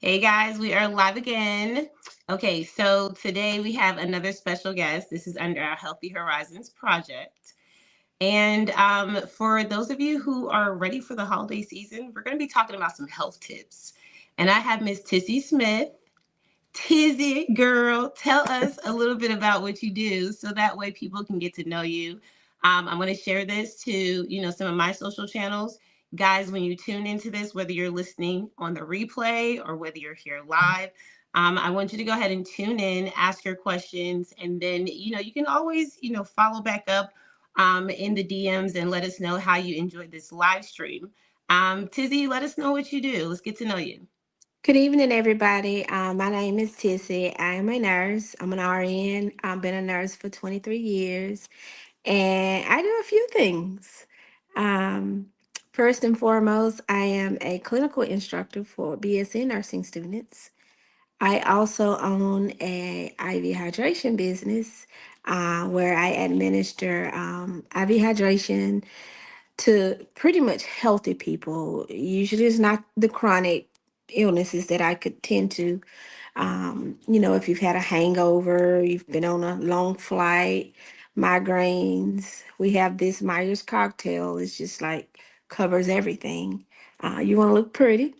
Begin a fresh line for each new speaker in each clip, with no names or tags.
Hey guys, we are live again. Okay, so today we have another special guest. This is under our Healthy Horizons project. And for those of you who are ready for the holiday season, we're going to be talking about some health tips. And I have Miss Tissy Smith. Tizzy, girl, tell us a little bit about what you do so that way people can get to know you. I'm going to share this to, some of my social channels. Guys, when you tune into this, whether you're listening on the replay or whether you're here live, I want you to go ahead and tune in, ask your questions, and then, you can always, follow back up in the DMs and let us know how you enjoyed this live stream. Tizzy, let us know what you do. Let's get to know you.
Good evening, everybody. My name is Tissy. I am a nurse. I'm an RN. I've been a nurse for 23 years, and I do a few things. Um, First and foremost, I am a clinical instructor for BSN nursing students. I also own a IV hydration business where I administer IV hydration to pretty much healthy people. Usually, it's not the chronic illnesses that I could tend to. If you've had a hangover, you've been on a long flight, migraines, we have this Myers cocktail. It's just like covers everything. You want to look pretty.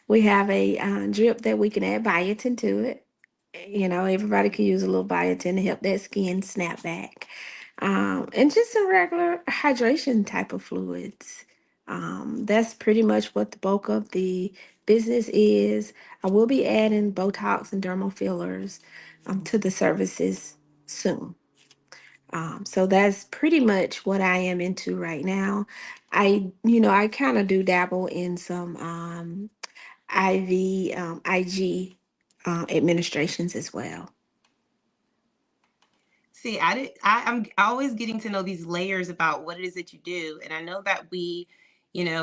We have a drip that we can add biotin to it. Everybody can use a little biotin to help that skin snap back. And just some regular hydration type of fluids. That's pretty much what the bulk of the business is. I will be adding Botox and dermal fillers to the services soon. So that's pretty much what I am into right now. I kind of do dabble in some IV, IG administrations as well.
See, I'm always getting to know these layers about what it is that you do, and I know that we,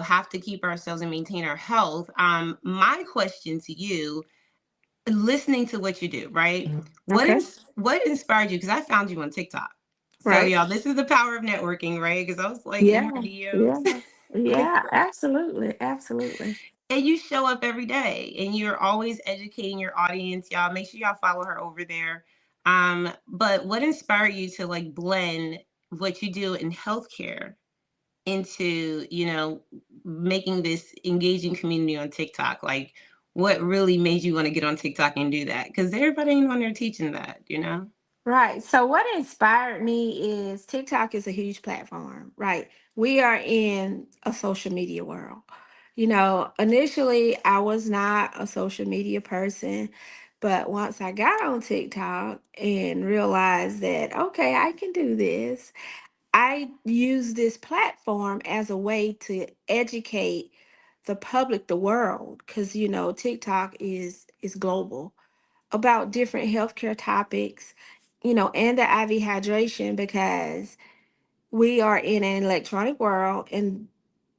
have to keep ourselves and maintain our health. My question to you, listening to what you do, right?
Okay.
What inspired you? Because I found you on TikTok. So,
Right.
y'all, this is the power of networking, right? Because I was like in
Yeah.
her DMs,
Yeah.
like,
Yeah. Absolutely. Absolutely.
and you show up every day and you're always educating your audience. Y'all make sure y'all follow her over there. But what inspired you to like blend what you do in healthcare into, making this engaging community on TikTok? Like what really made you want to get on TikTok and do that? Because everybody ain't on there teaching that.
Right. So what inspired me is TikTok is a huge platform, right? We are in a social media world. Initially I was not a social media person, but once I got on TikTok and realized that, okay, I can do this, I use this platform as a way to educate the public, the world, because TikTok is global about different healthcare topics, and the IV hydration because we are in an electronic world and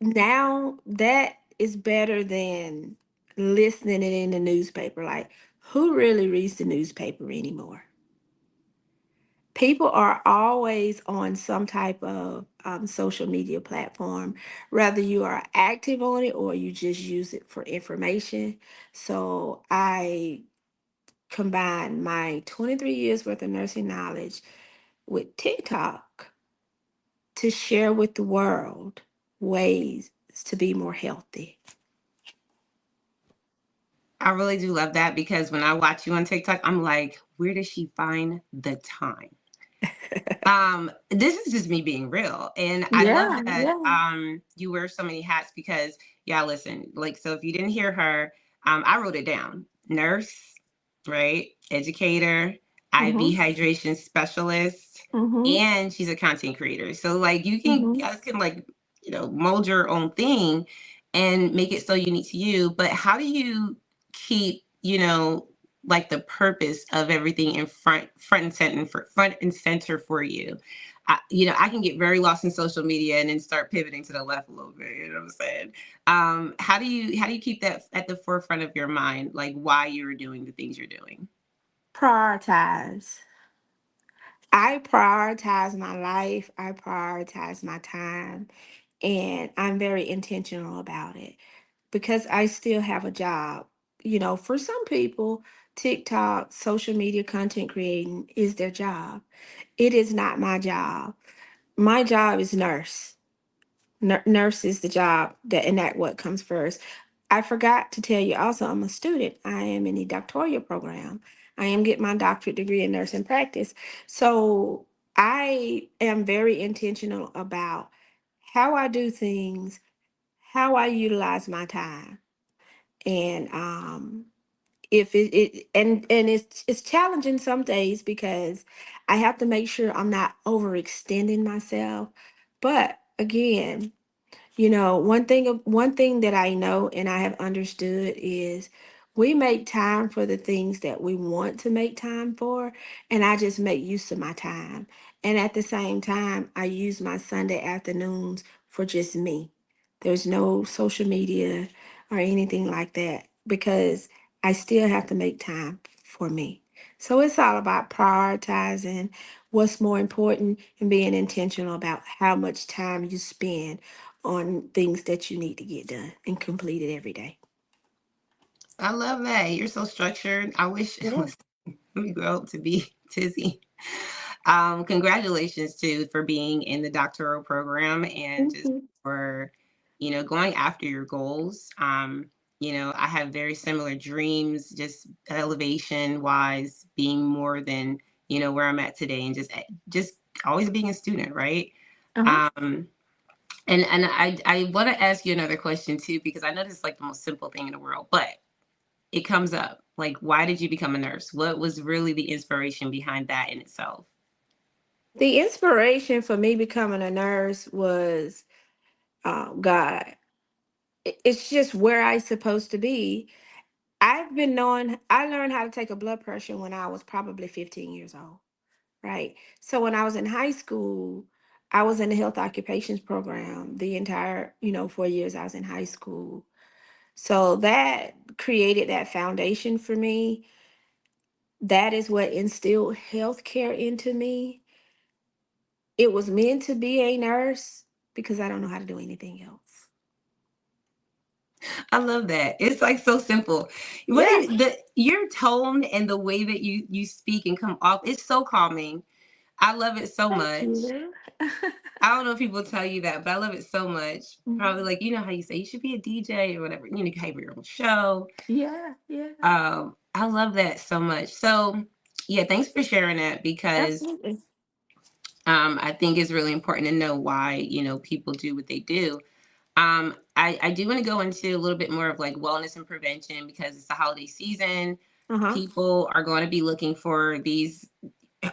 now that is better than listening it in the newspaper. Like, who really reads the newspaper anymore? People are always on some type of social media platform, whether you are active on it or you just use it for information. So I combine my 23 years worth of nursing knowledge with TikTok to share with the world ways to be more healthy.
I really do love that because when I watch you on TikTok, I'm like, where does she find the time? This is just me being real. And I love
Yeah,
that
yeah.
you wear so many hats because yeah, listen, like so if you didn't hear her, I wrote it down. Nurse, right? Educator,
Mm-hmm.
IV hydration specialist,
Mm-hmm.
and she's a content creator. So like you
Mm-hmm.
guys can like, mold your own thing and make it so unique to you. But how do you keep, like the purpose of everything in front and center for you? I can get very lost in social media and then start pivoting to the left a little bit. You know what I'm saying? How do you keep that at the forefront of your mind, like why you're doing the things you're doing?
Prioritize. I prioritize my life. I prioritize my time. And I'm very intentional about it because I still have a job. For some people, TikTok, social media content creating is their job. It is not my job. My job is nurse. Nurse is the job and that what comes first. I forgot to tell you also, I'm a student. I am in the doctoral program. I am getting my doctorate degree in nursing practice. So I am very intentional about how I do things, how I utilize my time. And if it it's challenging some days because I have to make sure I'm not overextending myself. But again, one thing that I know and I have understood is we make time for the things that we want to make time for, and I just make use of my time. And at the same time, I use my Sunday afternoons for just me. There's no social media or anything like that because I still have to make time for me. So it's all about prioritizing what's more important and being intentional about how much time you spend on things that you need to get done and completed every day.
I love that. You're so structured. I wish
Yeah.
let me grow up to be Tizzy. Congratulations too for being in the doctoral program and just
Mhm.
for, going after your goals. I have very similar dreams, just elevation wise, being more than, where I'm at today and just always being a student, right?
Uh-huh.
Um, and I want to ask you another question too, because I know this is like the most simple thing in the world, but it comes up. Like, why did you become a nurse? What was really the inspiration behind that in itself?
The inspiration for me becoming a nurse was God. It's just where I supposed to be. I learned how to take a blood pressure when I was probably 15 years old, right? So when I was in high school, I was in the health occupations program the entire, 4 years I was in high school. So that created that foundation for me. That is what instilled healthcare into me. It was meant to be a nurse because I don't know how to do anything else.
I love that. It's like so simple.
Yeah.
Your tone and the way that you speak and come off, it's so calming. I love it so
Thank
much.
you.
I don't know if people tell you that, but I love it so much. Probably
Mhm.
like how you say you should be a DJ or whatever. You can have your own show.
Yeah, yeah,
I love that so much. So yeah, thanks for sharing that because
absolutely.
I think it's really important to know why people do what they do. I do want to go into a little bit more of like wellness and prevention because it's the holiday season.
Uh-huh.
People are going to be looking for these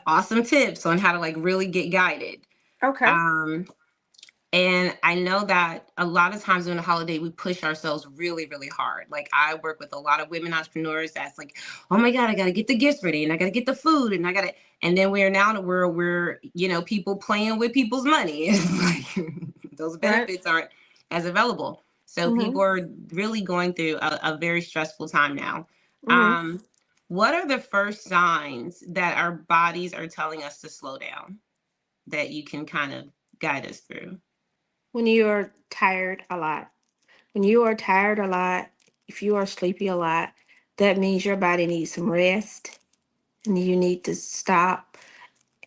awesome tips on how to like really get guided.
Okay.
Um, and I know that a lot of times during the holiday, we push ourselves really, really hard. Like I work with a lot of women entrepreneurs that's like, oh my God, I got to get the gifts ready and I got to get the food and I got to, and then we're now in a world where, people playing with people's money. It's like those
Right.
benefits aren't as available. So
Mm-hmm.
people are really going through a very stressful time now.
Mm-hmm.
What are the first signs that our bodies are telling us to slow down that you can kind of guide us through?
When you are tired a lot. When you are tired a lot, if you are sleepy a lot, that means your body needs some rest and you need to stop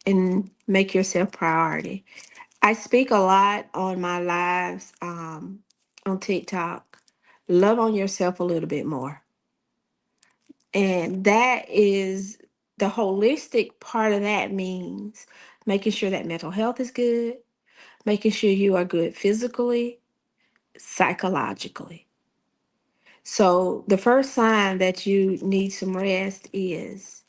and make yourself priority. I speak a lot on my lives on TikTok. Love on yourself a little bit more. And that is the holistic part of that means making sure that mental health is good, making sure you are good physically, psychologically. So the first sign that you need some rest is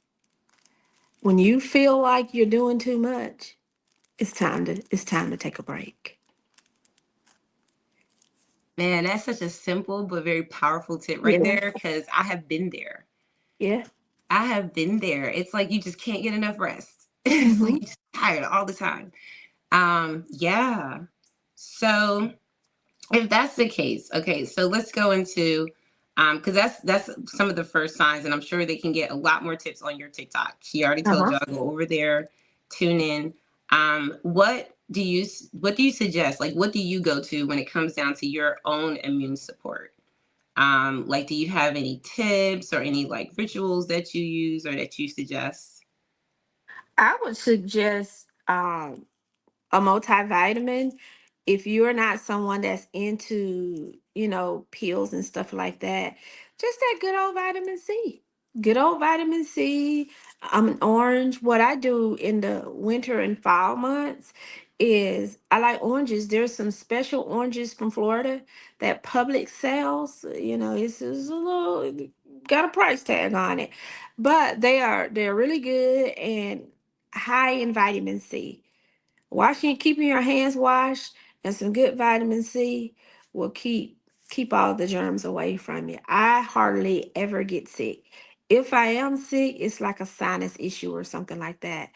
when you feel like you're doing too much, it's time to take a break.
Man, that's such a simple but very powerful tip right
Yeah.
there because I have been there.
Yeah.
I have been there. It's like you just can't get enough rest. It's like
Mm-hmm.
you're just tired all the time. Yeah. So if that's the case, okay, so let's go into because that's some of the first signs, and I'm sure they can get a lot more tips on your TikTok. She already told
Uh-huh.
y'all go over there, tune in. What do you suggest? Like, what do you go to when it comes down to your own immune support? Like, do you have any tips or any like rituals that you use or that you suggest?
I would suggest a multivitamin. If you're not someone that's into, pills and stuff like that, just that good old vitamin C. Good old vitamin C. I'm an orange. What I do in the winter and fall months is I like oranges. There's some special oranges from Florida that Public sells. It's a little got a price tag on it, but they're really good and high in vitamin C. Keeping your hands washed and some good vitamin C will keep all the germs away from you. I hardly ever get sick. If I am sick, it's like a sinus issue or something like that.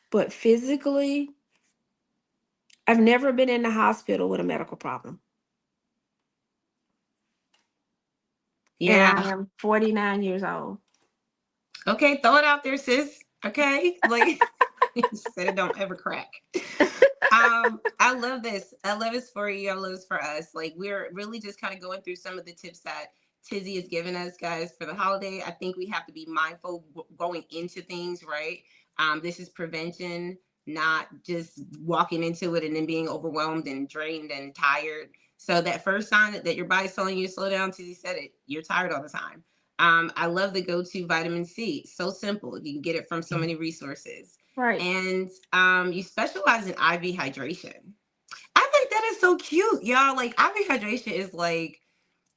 But physically, I've never been in the hospital with a medical problem. And I
Yeah.
am 49 years old.
Okay, throw it out there, sis. Okay. Like she said, it don't ever crack. I love this. I love this for you. I love this for us. Like, we're really just kind of going through some of the tips that Tizzy has given us, guys, for the holiday. I think we have to be mindful going into things, right? This is prevention, not just walking into it and then being overwhelmed and drained and tired. So that first sign that your body's telling you to slow down, Tizzy said it, you're tired all the time. I love the go-to vitamin C. So simple. You can get it from so many resources.
Right.
And you specialize in IV hydration. I think that is so cute, y'all. Like, IV hydration is like,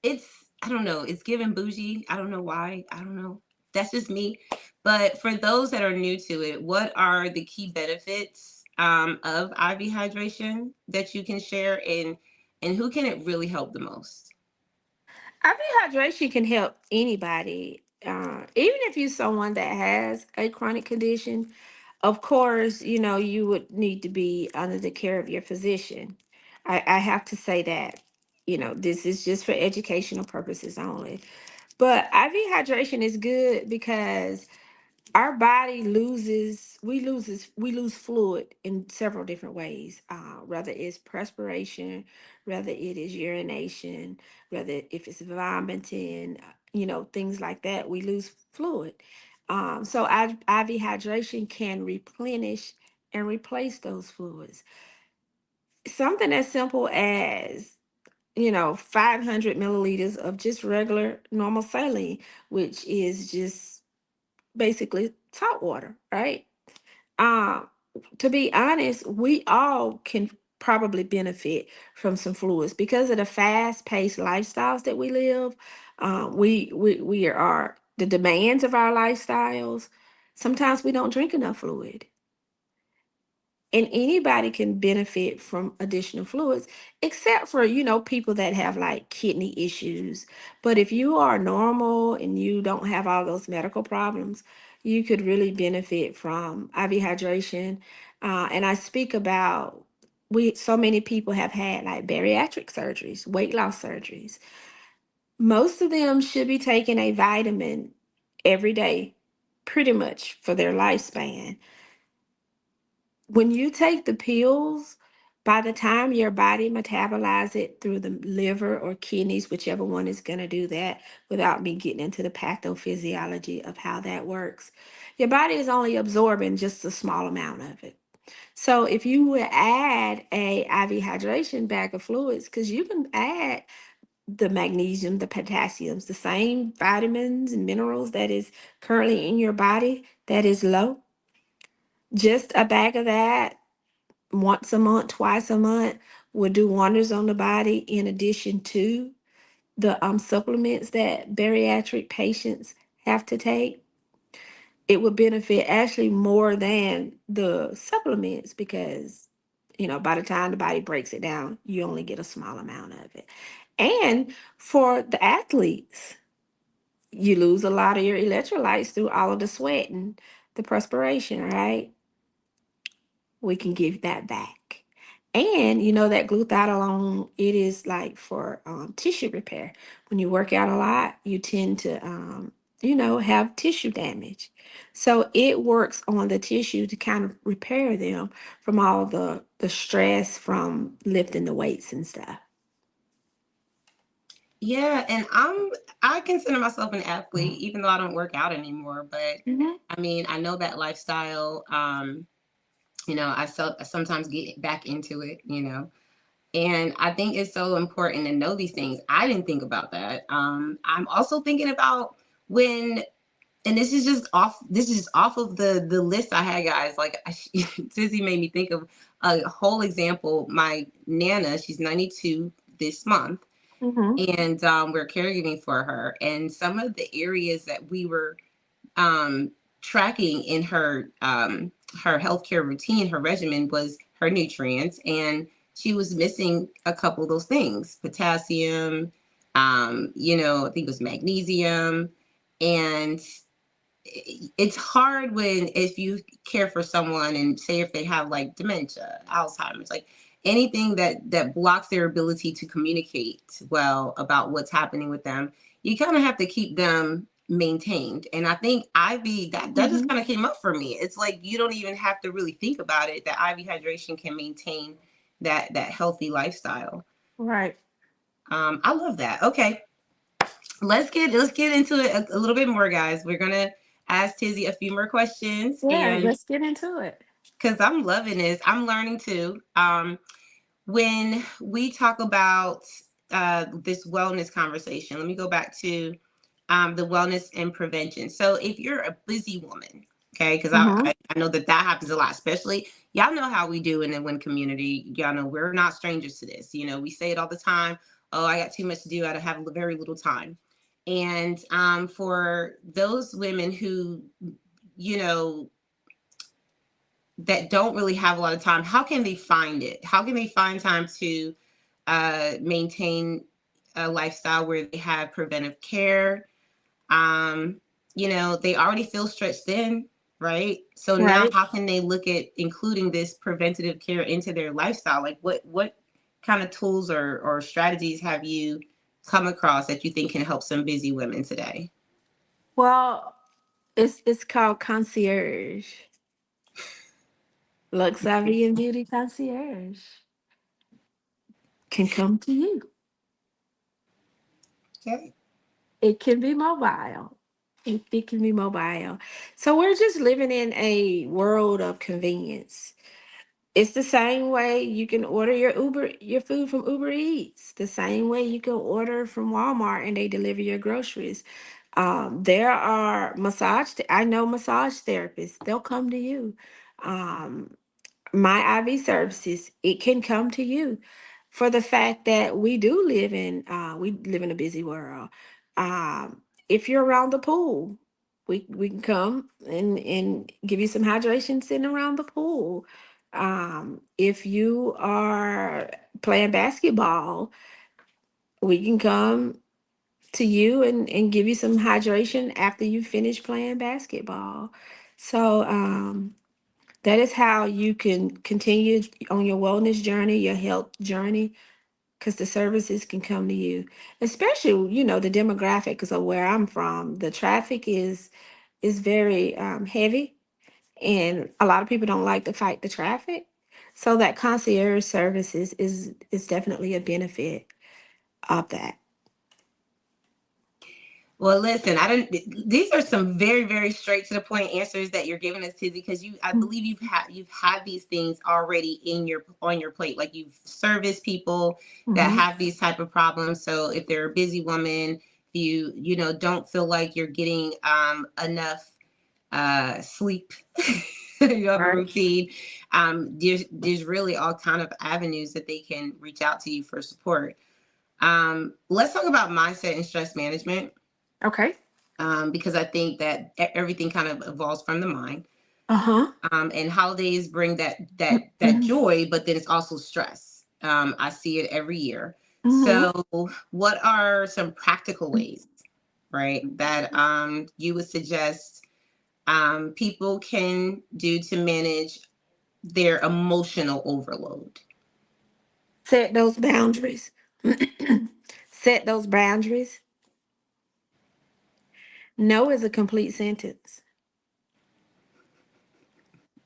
it's, I don't know, it's giving bougie. I don't know why. I don't know. That's just me. But for those that are new to it, what are the key benefits of IV hydration that you can share, and who can it really help the most?
IV hydration can help anybody, even if you're someone that has a chronic condition. Of course, you would need to be under the care of your physician. I have to say that. This is just for educational purposes only. But IV hydration is good because our body we lose fluid in several different ways, whether it's perspiration, whether it is urination, whether if it's vomiting, things like that, we lose fluid. So IV hydration can replenish and replace those fluids. Something as simple as 500 milliliters of just regular normal saline, which is just basically salt water, right? Um, to be honest, we all can probably benefit from some fluids because of the fast-paced lifestyles that we live. We are the demands of our lifestyles. Sometimes we don't drink enough fluid. And anybody can benefit from additional fluids, except for, people that have like kidney issues. But if you are normal and you don't have all those medical problems, you could really benefit from IV hydration. And I speak about so many people have had like bariatric surgeries, weight loss surgeries. Most of them should be taking a vitamin every day, pretty much for their lifespan. When you take the pills, by the time your body metabolize it through the liver or kidneys, whichever one is going to do that, without me getting into the pathophysiology of how that works, your body is only absorbing just a small amount of it. So if you would add a IV hydration bag of fluids, because you can add the magnesium, the potassiums, the same vitamins and minerals that is currently in your body that is low, just a bag of that once a month, twice a month will do wonders on the body, in addition to the supplements that bariatric patients have to take. It would benefit actually more than the supplements because, by the time the body breaks it down, you only get a small amount of it. And for the athletes, you lose a lot of your electrolytes through all of the sweat and the perspiration, right? We can give that back. And that glutathione, it is like for tissue repair. When you work out a lot, you tend to, have tissue damage. So it works on the tissue to kind of repair them from all the stress from lifting the weights and stuff.
Yeah, and I consider myself an athlete, even though I don't work out anymore. But
Hmm.
I mean, I know that lifestyle. I sometimes get back into it. And I think it's so important to know these things. I didn't think about that. I'm also thinking about when, and this is just off. This is off of the list I had, guys. Like Tizzy made me think of a whole example. My nana, she's 92 this month,
Hmm.
and we're caregiving for her. And some of the areas that we were um, tracking in her healthcare routine, her regimen, was her nutrients, and she was missing a couple of those things: potassium, I think it was magnesium, and it's hard when, if you care for someone and say if they have like dementia, Alzheimer's, like anything that blocks their ability to communicate well about what's happening with them, you kind of have to keep them maintained. And I think IV, that just
Hmm.
kind of came up for me. It's like you don't even have to really think about it, that IV hydration can maintain that healthy lifestyle.
Right.
I love that. Okay, let's get into it a little bit more, guys. We're gonna ask Tizzy a few more questions,
Yeah,
and
let's get into it.
because I'm loving this, I'm learning too. When we talk about this wellness conversation, let me go back to the wellness and prevention. So if you're a busy woman, okay, because
Hmm.
I know that happens a lot, especially y'all know how we do in the WIN community. Y'all know we're not strangers to this. We say it all the time. Oh, I got too much to do. I have very little time. And for those women who, you know, that don't really have a lot of time, how can they find it? How can they find time to maintain a lifestyle where they have preventive care? Um, they already feel stretched thin, right? So now
Right.
how can they look at including this preventative care into their lifestyle? Like what kind of tools or strategies have you come across that you think can help some busy women today?
Well, it's called concierge. Lux Savvy and Beauty Concierge can come to you.
Okay.
It can be mobile. It can be mobile. So we're just living in a world of convenience. It's the same way you can order your food from Uber Eats. The same way you can order from Walmart and they deliver your groceries. There are I know massage therapists. They'll come to you. Um, my IV services, it can come to you for the fact that we live in a busy world. If you're around the pool, we can come and give you some hydration sitting around the pool. If you are playing basketball, we can come to you and give you some hydration after you finish playing basketball. So that is how you can continue on your wellness journey, your health journey, because the services can come to you. Especially, the demographics of where I'm from. The traffic is very heavy, and a lot of people don't like to fight the traffic. So that concierge services is definitely a benefit of that.
Well, listen, I don't. These are some very, very straight to the point answers that you're giving us, Tizzy, because I believe you've had these things already on your plate. Like you've serviced people that
Mm-hmm.
have these type of problems. So if they're a busy woman, you don't feel like you're getting enough sleep, you have a
Right.
routine. There's really all kind of avenues that they can reach out to you for support. Let's talk about mindset and stress management,
Okay.
because I think that everything kind of evolves from the mind.
Uh-huh.
And holidays bring that joy, but then it's also stress. I see it every year.
Mm-hmm.
So, what are some practical ways, right, that you would suggest people can do to manage their emotional overload?
Set those boundaries. Set those boundaries. No is a complete sentence.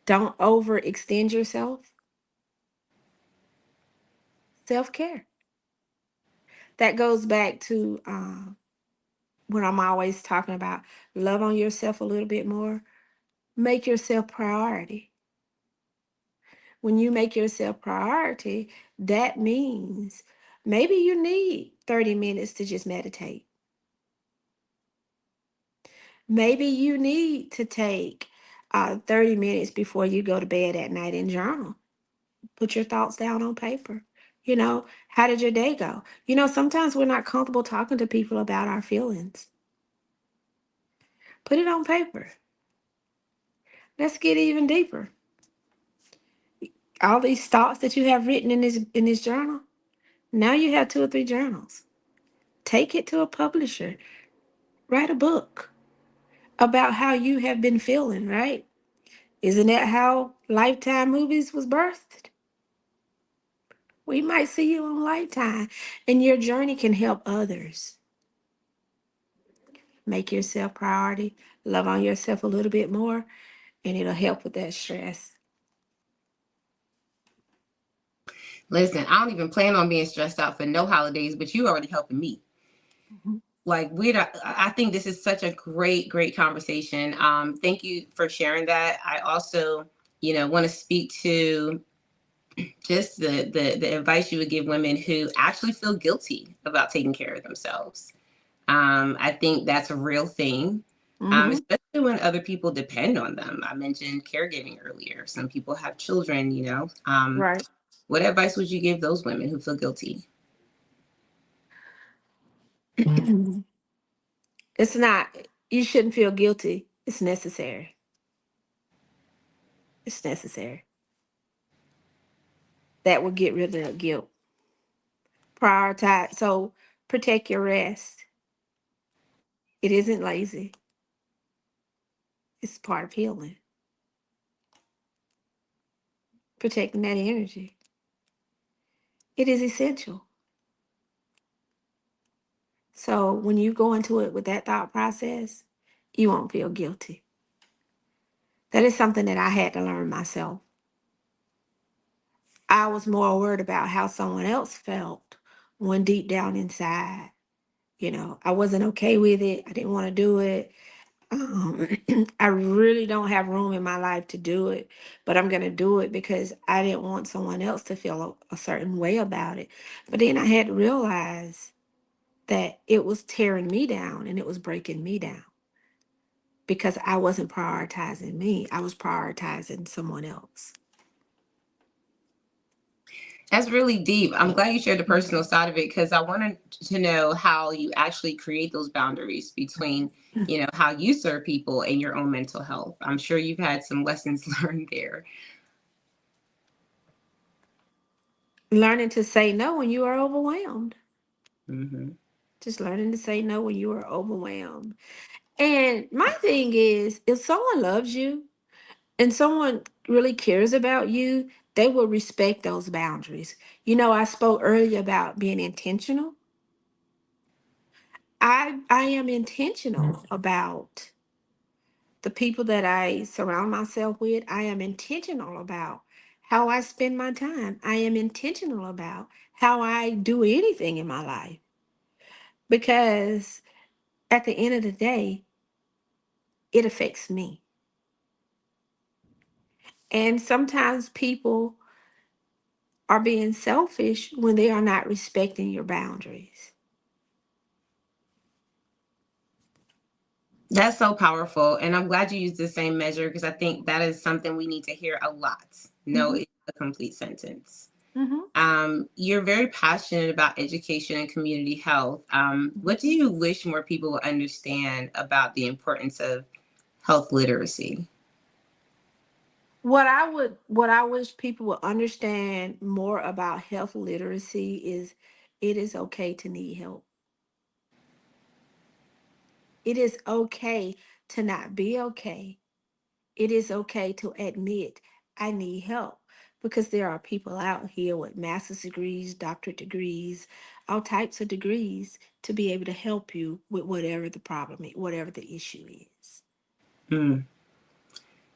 Don't overextend yourself. Self care. That goes back to what I'm always talking about. Love on yourself a little bit more. Make yourself priority. When you make yourself priority, that means maybe you need 30 minutes to just meditate. Maybe you need to take 30 minutes before you go to bed at night and journal. Put your thoughts down on paper. How did your day go? Sometimes we're not comfortable talking to people about our feelings. Put it on paper. Let's get even deeper. All these thoughts that you have written in this journal, now you have 2 or 3 journals. Take it to a publisher. Write a book about how you have been feeling, right? Isn't that how Lifetime movies was birthed? We might see you on Lifetime, and your journey can help others. Make yourself priority, love on yourself a little bit more, and it'll help with that stress.
Listen, I don't even plan on being stressed out for no holidays, but you already helping me.
Mhm.
Like I think this is such a great conversation. Thank you for sharing that. I also, want to speak to just the advice you would give women who actually feel guilty about taking care of themselves. I think that's a real thing,
Mm-hmm.
especially when other people depend on them. I mentioned caregiving earlier. Some people have children.
Right.
What advice would you give those women who feel guilty?
It's not, you shouldn't feel guilty. It's necessary. It's necessary. That will get rid of the guilt. Prioritize. So protect your rest. It isn't lazy, it's part of healing. Protecting that energy. It is essential. So when you go into it with that thought process, you won't feel guilty. That is something that I had to learn myself. I was more worried about how someone else felt when deep down inside, I wasn't okay with it. I didn't want to do it. Um, I really don't have room in my life to do it, but I'm going to do it because I didn't want someone else to feel a certain way about it. But then I had to realize that it was tearing me down and it was breaking me down because I wasn't prioritizing me. I was prioritizing someone else.
That's really deep. I'm glad you shared the personal side of it because I wanted to know how you actually create those boundaries between, how you serve people and your own mental health. I'm sure you've had some lessons learned there.
Learning to say no when you are overwhelmed.
Mm-hmm.
Just learning to say no when you are overwhelmed. And my thing is, if someone loves you and someone really cares about you, they will respect those boundaries. I spoke earlier about being intentional. I am intentional about the people that I surround myself with. I am intentional about how I spend my time. I am intentional about how I do anything in my life because at the end of the day, it affects me. And sometimes people are being selfish when they are not respecting your boundaries.
That's so powerful. And I'm glad you used the same measure because I think that is something we need to hear a lot. No,
Hmm.
it's a complete sentence.
Hmm.
You're very passionate about education and community health. What do you wish more people would understand about the importance of health literacy?
What I wish people would understand more about health literacy is it is okay to need help. It is okay to not be okay. It is okay to admit I need help because there are people out here with master's degrees, doctorate degrees, all types of degrees to be able to help you with whatever the problem is, whatever the issue is.
Mm.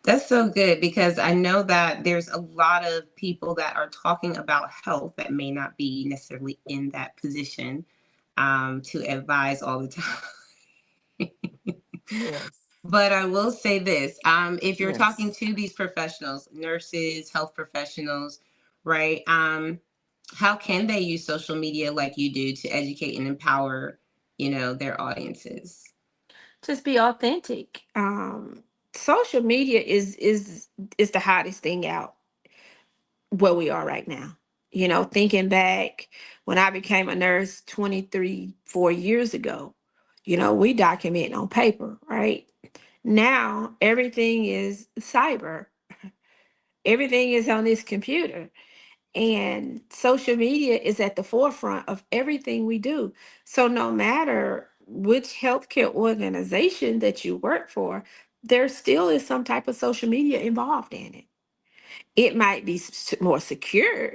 That's so good because I know that there's a lot of people that are talking about health that may not be necessarily in that position. to advise all the time.
Yes.
But I will say this, if you're talking
Yes.
to these professionals, nurses, health professionals, right? How can they use social media like you do to educate and empower, their audiences?
Just be authentic. Social media is the hottest thing out where we are right now. Thinking back when I became a nurse 4 years ago, we document on paper, right? Now everything is cyber. Everything is on this computer. And social media is at the forefront of everything we do. So no matter which healthcare organization that you work for, there still is some type of social media involved in it. It might be more secure,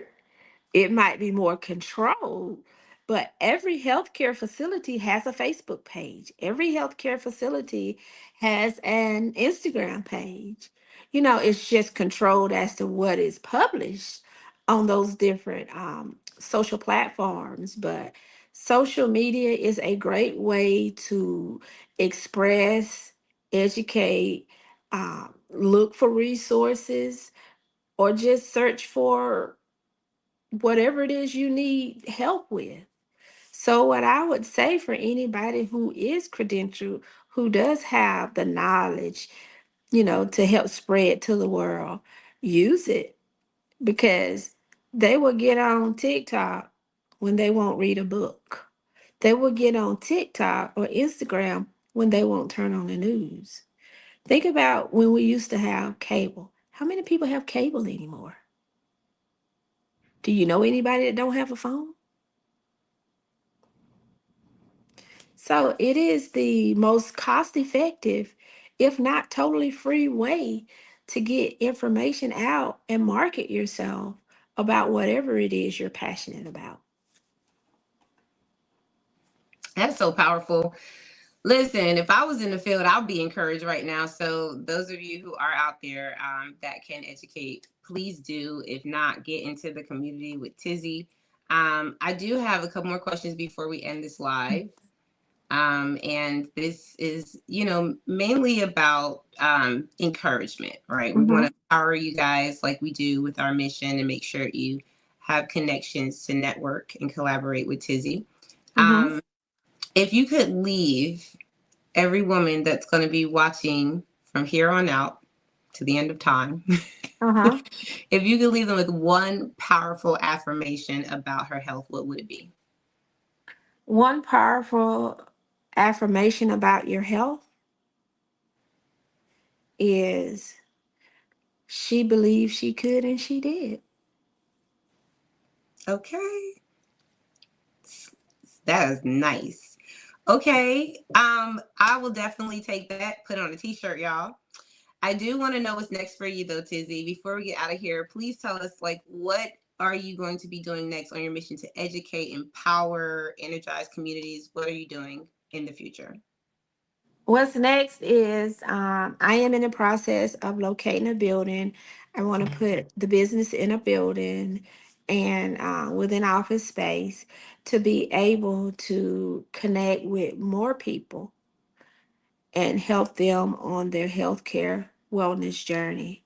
it might be more controlled, but every healthcare facility has a Facebook page. Every healthcare facility has an Instagram page. It's just controlled as to what is published on those different social platforms. But social media is a great way to express, educate, look for resources, or just search for whatever it is you need help with. So, what I would say for anybody who is credentialed, who does have the knowledge, to help spread to the world, use it, because they will get on TikTok when they won't read a book. They will get on TikTok or Instagram when they won't turn on the news. Think about when we used to have cable. How many people have cable anymore? Do you know anybody that don't have a phone? So it is the most cost effective, if not totally free way to get information out and market yourself about whatever it is you're passionate about.
That's so powerful. Listen, if I was in the field, I'll be encouraged right now. So, those of you who are out there that can educate, please do. If not, get into the community with Tizzy. I do have a couple more questions before we end this live. And this is, mainly about encouragement, right? We want
Mm-hmm.
to empower you guys like we do with our mission and make sure you have connections to network and collaborate with Tizzy.
Mm-hmm.
Um, if you could leave every woman that's going to be watching from here on out to the end of time,
Uh-huh.
if you could leave them with one powerful affirmation about her health, what would it be?
One powerful affirmation about your health is she believed she could and she did.
Okay, that is nice. Okay, I will definitely take that. Put it on a t-shirt, y'all. I do want to know what's next for you, though, Tizzy. Before we get out of here, please tell us, like, what are you going to be doing next on your mission to educate, empower, energize communities? What are you doing in the future?
What's next is I am in the process of locating a building. I want to put the business in a building and within office space to be able to connect with more people and help them on their healthcare wellness journey.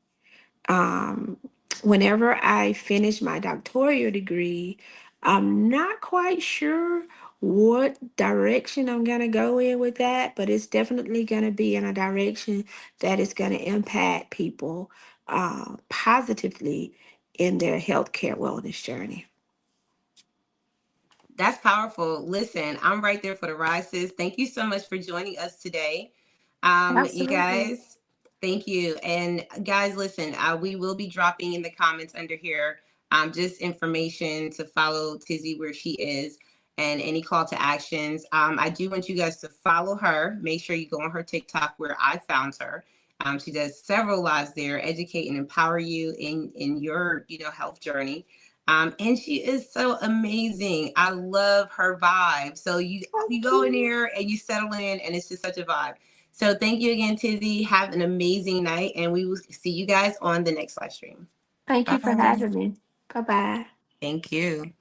um, Whenever I finish my doctoral degree, I'm not quite sure what direction I'm going to go in with that, but it's definitely going to be in a direction that is going to impact people positively in their healthcare wellness journey.
That's powerful. Listen, I'm right there for the ride, sis. Thank you so much for joining us today. You
Absolutely.
guys, thank you. And guys, listen, we will be dropping in the comments under here just information to follow Tizzy where she is and any call to actions. I do want you guys to follow her. Make sure you go on her TikTok where I found her. She does several lives there, educate and empower you in your health journey. And she is so amazing. I love her vibe. So you
Thank
go in
you.
here and you settle in, and it's just such a vibe. So thank you again, Tizzy. Have an amazing night, and we will see you guys on the next live stream.
Thank you for
Bye.
having me. Bye bye.
Thank you.